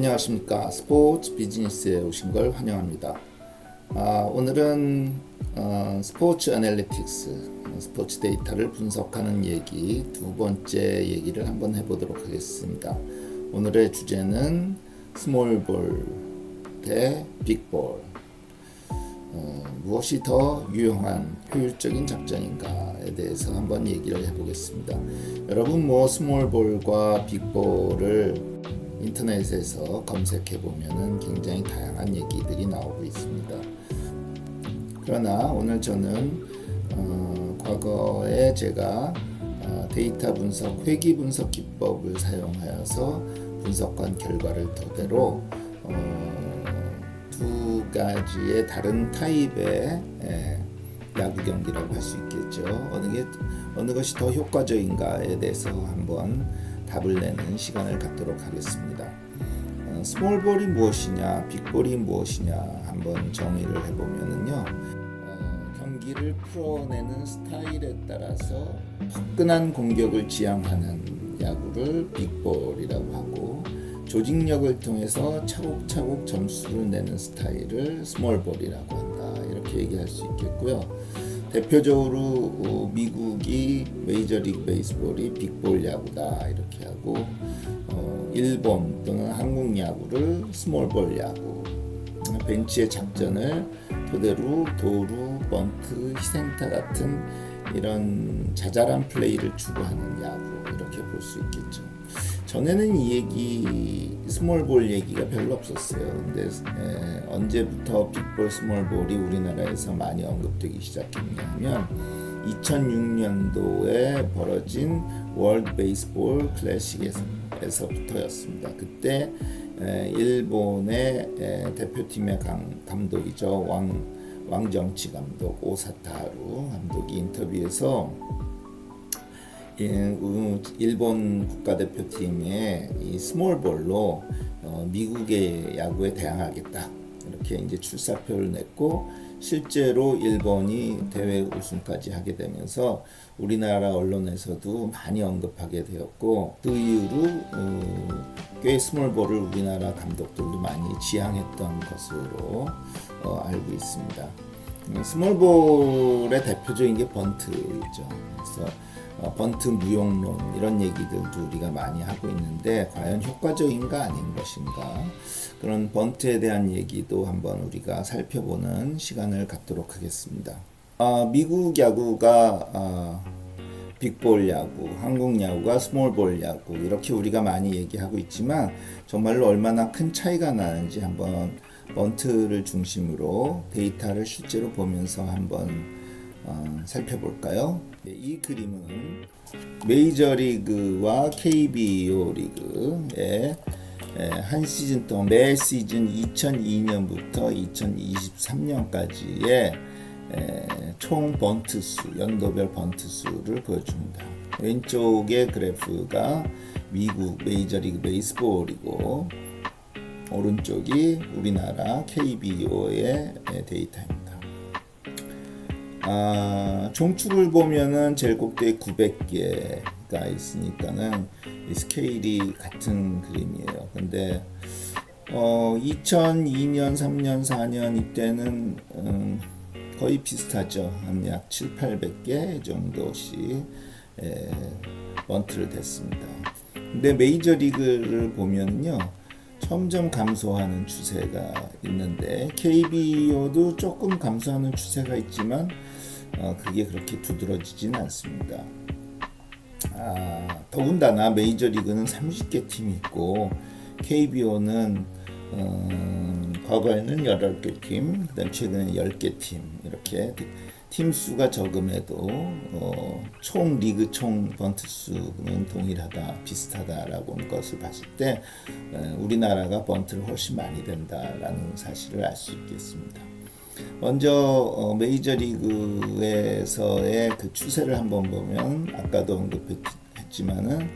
안녕하십니까. 스포츠 비즈니스에 오신 걸 환영합니다. 오늘은 스포츠 애널리틱스, 스포츠 데이터를 분석하는 얘기 두 번째 얘기를 한번 해보도록 하겠습니다. 오늘의 주제는 스몰볼 대 빅볼, 무엇이 더 유용한 효율적인 작전인가에 대해서 한번 얘기를 해보겠습니다. 여러분 스몰볼과 빅볼을 인터넷에서 검색해 보면은 굉장히 다양한 얘기들이 나오고 있습니다. 그러나 오늘 저는 과거에 제가 데이터 분석, 회귀 분석 기법을 사용하여서 분석한 결과를 토대로 두 가지의 다른 타입의 야구 경기라고 할 수 있겠죠. 어느 것이 더 효과적인가에 대해서 한번 답을 내는 시간을 갖도록 하겠습니다. 스몰볼이 무엇이냐, 빅볼이 무엇이냐 한번 정의를 해보면은요, 경기를 풀어내는 스타일에 따라서 화끈한 공격을 지향하는 야구를 빅볼이라고 하고, 조직력을 통해서 차곡차곡 점수를 내는 스타일을 스몰볼이라고 한다, 이렇게 얘기할 수 있겠고요. 대표적으로 미국이 메이저리그 베이스볼이 빅볼 야구다 이렇게 하고, 일본 또는 한국 야구를 스몰볼 야구, 벤치의 작전을 토대로 도루, 번트, 희생타 같은 이런 자잘한 플레이를 추구하는 야구, 이렇게 볼 수 있겠죠. 전에는 이 얘기, 스몰볼 얘기가 별로 없었어요. 근데 언제부터 빅볼, 스몰볼이 우리나라에서 많이 언급되기 시작했냐 하면 2006년도에 벌어진 월드 베이스볼 클래식에서부터였습니다. 그때 일본의 대표팀의 감독이죠. 왕정치 감독, 오사타 하루 감독이 인터뷰에서 일본 국가대표팀의 이 스몰볼로 미국의 야구에 대항하겠다, 이렇게 이제 출사표를 냈고, 실제로 일본이 대회 우승까지 하게 되면서 우리나라 언론에서도 많이 언급하게 되었고, 그 이후로 꽤 스몰볼을 우리나라 감독들도 많이 지향했던 것으로 알고 있습니다. 스몰볼의 대표적인 게 번트죠. 그래서 번트 무용론, 이런 얘기들도 우리가 많이 하고 있는데 과연 효과적인가 아닌 것인가, 그런 번트에 대한 얘기도 한번 우리가 살펴보는 시간을 갖도록 하겠습니다. 미국 야구가 빅볼 야구, 한국 야구가 스몰볼 야구, 이렇게 우리가 많이 얘기하고 있지만 정말로 얼마나 큰 차이가 나는지 한번 번트를 중심으로 데이터를 실제로 보면서 한번 살펴볼까요? 이 그림은 메이저리그와 KBO 리그의 한 시즌 동안, 매 시즌 2002년부터 2023년까지의 총 번트 수, 연도별 번트 수를 보여줍니다. 왼쪽의 그래프가 미국 메이저리그 베이스볼이고, 오른쪽이 우리나라 KBO의 데이터입니다. 종축을 보면은 제일 꼭대기 900개가 있으니까는 이 스케일이 같은 그림이에요. 근데 2002년, 3년, 4년 이때는 거의 비슷하죠. 한 약 700-800개 정도씩 번트를 댔습니다. 근데 메이저리그를 보면요, 점점 감소하는 추세가 있는데, KBO도 조금 감소하는 추세가 있지만 그게 그렇게 두드러지진 않습니다. 더군다나 메이저리그는 30개 팀이 있고, KBO는 과거에는 8개 팀, 그다음 최근에 10개 팀, 이렇게 팀 수가 적음에도 총 리그 총 번트 수는 동일하다, 비슷하다라고 하는 것을 봤을 때 우리나라가 번트를 훨씬 많이 된다라는 사실을 알 수 있겠습니다. 먼저 메이저리그에서의 그 추세를 한번 보면, 아까도 언급했지만은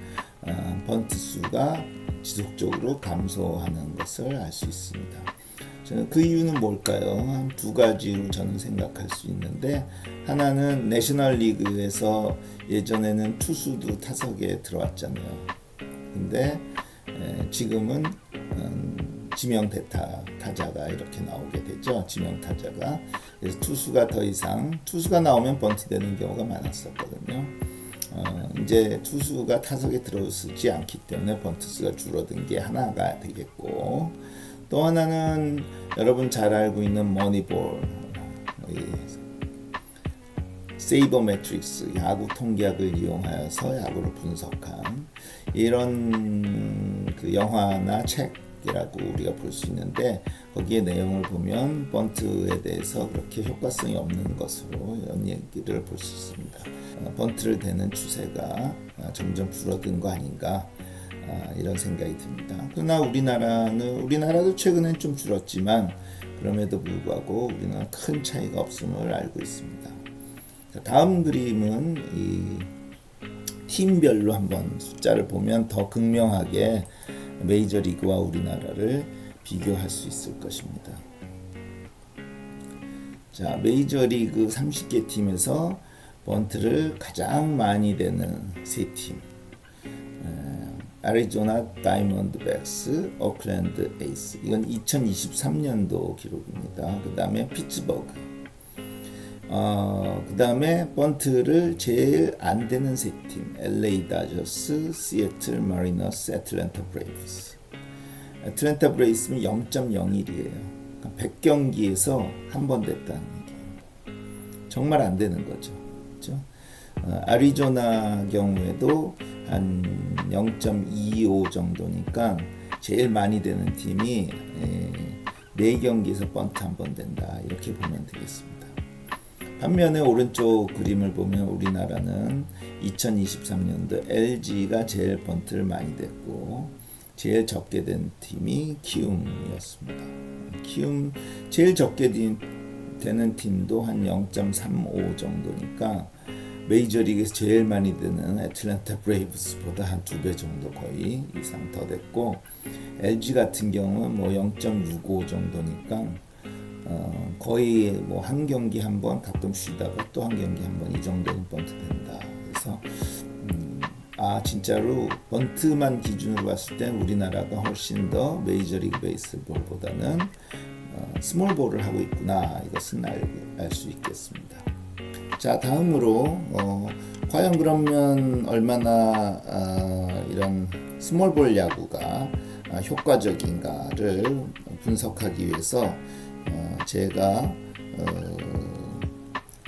번트 수가 지속적으로 감소하는 것을 알 수 있습니다. 그 이유는 뭘까요? 한 두 가지로 저는 생각할 수 있는데, 하나는 내셔널 리그에서 예전에는 투수도 타석에 들어왔잖아요. 근데 지금은 지명 대타 타자가 이렇게 나오게 되죠. 지명 타자가. 그래서 투수가 나오면 번트 되는 경우가 많았었거든요. 이제 투수가 타석에 들어서지 않기 때문에 번트 수가 줄어든 게 하나가 되겠고, 또 하나는 여러분 잘 알고 있는 머니볼, 세이버 매트릭스, 야구 통계학을 이용하여서 야구를 분석한 이런 그 영화나 책이라고 우리가 볼 수 있는데, 거기에 내용을 보면 번트에 대해서 그렇게 효과성이 없는 것으로 이런 얘기를 볼 수 있습니다. 번트를 대는 추세가 점점 줄어든 거 아닌가, 이런 생각이 듭니다. 그러나 우리나라도 최근엔 좀 줄었지만 그럼에도 불구하고 우리나라는 큰 차이가 없음을 알고 있습니다. 다음 그림은 이 팀별로 한번 숫자를 보면 더 극명하게 메이저리그와 우리나라를 비교할 수 있을 것입니다. 자, 메이저리그 30개 팀에서 번트를 가장 많이 대는 세 팀, 애리조나 다이먼드백스, 오클랜드 에이스. 이건 2023년도 기록입니다. 그 다음에 피츠버그. 그 다음에 번트를 제일 안 되는 세 팀, LA 다저스, 시애틀 마리너스, 애틀랜타 브레이브스. 애틀랜타 브레이브스는 0.01이에요. 그러니까 100경기에서 한 번 됐다는 얘기예요. 정말 안 되는 거죠. 그렇죠? 애리조나 경우에도 한 0.25 정도니까 제일 많이 되는 팀이 4경기에서 번트 한 번 된다, 이렇게 보면 되겠습니다. 반면에 오른쪽 그림을 보면 우리나라는 2023년도 LG가 제일 번트를 많이 됐고, 제일 적게 된 팀이 키움이었습니다. 키움 제일 적게 되는 팀도 한 0.35 정도니까 메이저리그에서 제일 많이 되는 애틀랜타 브레이브스보다 한 2배 정도 거의 이상 더 됐고, LG 같은 경우는 뭐 0.65 정도니까 거의 뭐 한 경기 한 번, 가끔 쉬다가 또 한 경기 한 번, 이 정도는 번트 된다. 그래서 진짜로 번트만 기준으로 봤을 때 우리나라가 훨씬 더 메이저리그 베이스볼보다는 스몰볼을 하고 있구나, 이것은 알 수 있겠습니다. 자, 다음으로 과연 그러면 얼마나 이런 스몰볼 야구가 효과적인가를 분석하기 위해서 제가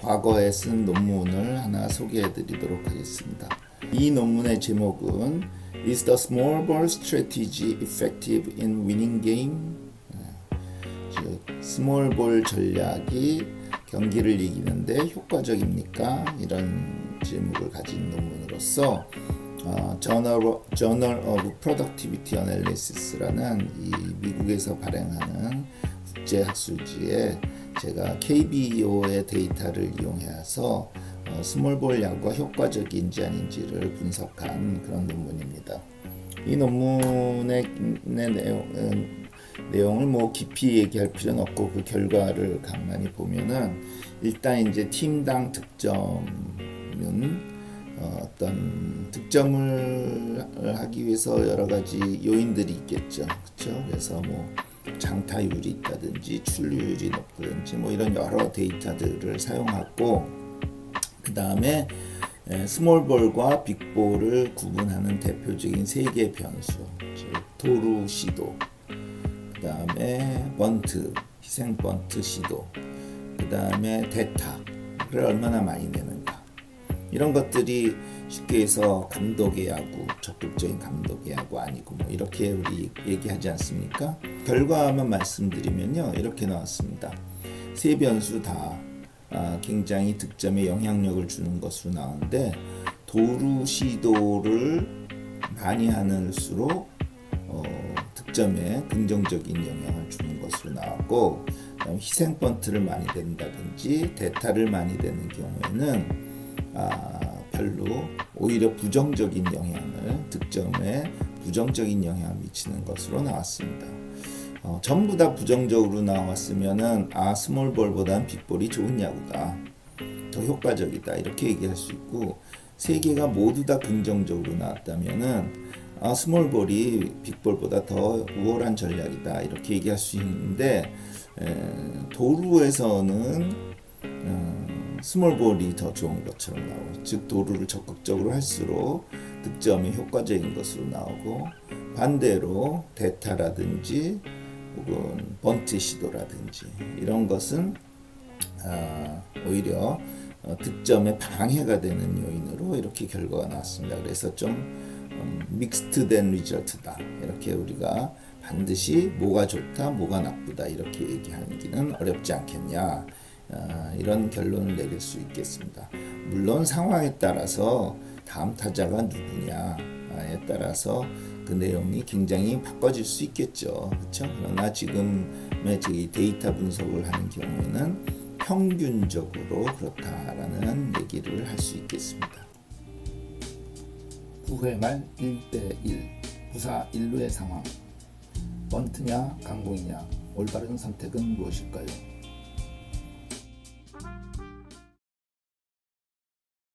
과거에 쓴 논문을 하나 소개해 드리도록 하겠습니다. 이 논문의 제목은 Is the small ball strategy effective in winning game? 즉, 스몰볼 전략이 경기를 이기는데 효과적입니까? 이런 제목을 가진 논문으로서 Journal of Productivity Analysis라는 이 미국에서 발행하는 국제 학술지에 제가 KBO의 데이터를 이용해서 스몰볼 야구가 효과적인지 아닌지를 분석한 그런 논문입니다. 이 논문의 내용을 뭐 깊이 얘기할 필요는 없고, 그 결과를 간만히 보면은 일단 이제 팀당 득점은 어떤 득점을 하기 위해서 여러 가지 요인들이 있겠죠. 그렇죠? 그래서 뭐 장타율이 있다든지 출루율이 높다든지 뭐 이런 여러 데이터들을 사용하고, 그 다음에 스몰볼과 빅볼을 구분하는 대표적인 세 개의 변수, 즉 도루 시도, 그 다음에 번트, 희생 번트 시도, 그 다음에 대타를 얼마나 많이 내는가, 이런 것들이 쉽게 해서 감독의 야구, 적극적인 감독의 야구 아니고 뭐 이렇게 우리 얘기하지 않습니까? 결과만 말씀드리면요, 이렇게 나왔습니다. 세 변수 다 굉장히 득점에 영향력을 주는 것으로 나오는데, 도루 시도를 많이 할수록 득점에 긍정적인 영향을 주는 것으로 나왔고, 희생 번트를 많이 댄다든지 대타를 많이 되는 경우에는 별로 오히려 부정적인 영향을, 득점에 부정적인 영향을 미치는 것으로 나왔습니다. 전부 다 부정적으로 나왔으면은 스몰볼보다는 빅볼이 좋은 야구다, 더 효과적이다, 이렇게 얘기할 수 있고, 세 개가 모두 다 긍정적으로 나왔다면은 스몰볼이 빅볼보다 더 우월한 전략이다 이렇게 얘기할 수 있는데 도루에서는 스몰볼이 더 좋은 것처럼 나오고, 즉 도루를 적극적으로 할수록 득점이 효과적인 것으로 나오고, 반대로 대타라든지 혹은 번트 시도라든지 이런 것은 오히려 득점에 방해가 되는 요인으로 이렇게 결과가 나왔습니다. 그래서 좀 믹스트된 리절트다 이렇게 우리가 반드시 뭐가 좋다 뭐가 나쁘다 이렇게 얘기하기는 어렵지 않겠냐, 이런 결론을 내릴 수 있겠습니다. 물론 상황에 따라서 다음 타자가 누구냐에 따라서 그 내용이 굉장히 바꿔질 수 있겠죠. 그렇죠? 그러나 지금의 저희 데이터 분석을 하는 경우에는 평균적으로 그렇다라는 얘기를 할 수 있겠습니다. 9회 말 1대1 부사 1루의 상황. 번트냐 강공이냐 올바른 선택은 무엇일까요?